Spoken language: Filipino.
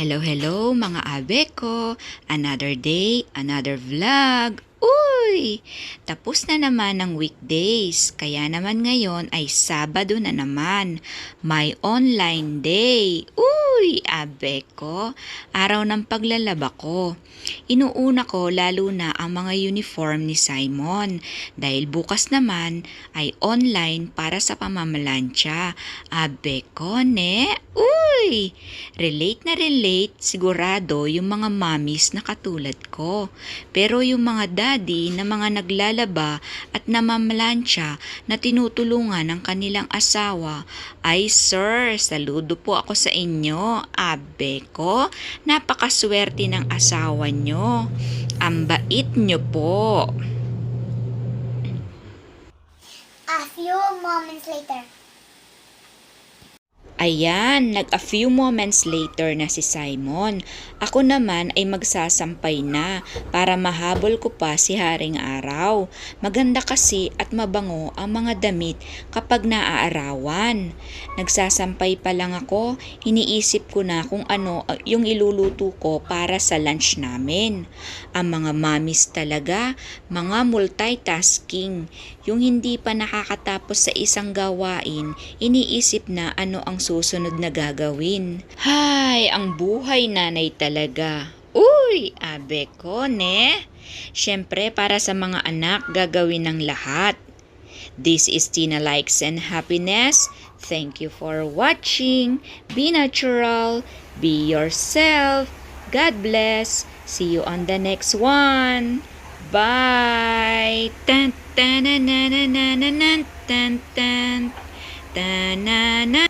Hello mga abe ko! Another day, another vlog! Uy! Tapos na naman ang weekdays, kaya naman ngayon ay Sabado na naman. May online day! Uy! Abe ko! Araw ng paglalaba ko. Inuuna ko lalo na ang mga uniform ni Simon dahil bukas naman ay online para sa pamamalansya. Abe ko, ne? Uy! Relate na relate sigurado yung mga mommies na katulad ko. Pero yung mga daddy na mga naglalaba at namamalansya na tinutulungan ng kanilang asawa, ay sir, saludo po ako sa inyo. Abe ko, napakaswerte ng asawa nyo. Ang bait nyo po. A few moments later. Ayan, a few moments later na si Simon. Ako naman ay magsasampay na para mahabol ko pa si Haring Araw. Maganda kasi at mabango ang mga damit kapag naaarawan. Nagsasampay pa lang ako, iniisip ko na kung ano yung iluluto ko para sa lunch namin. Ang mga mommies talaga, mga multitasking. Yung hindi pa nakakatapos sa isang gawain, iniisip na ano ang susunod na gagawin. Hay, ang buhay nanay talaga. Uy, abe ko, ne? Siyempre, para sa mga anak, gagawin ng lahat. This is Tina Likes and Happiness. Thank you for watching. Be natural. Be yourself. God bless. See you on the next one. Bye. Tan tan na na na na na tan tan tan na na.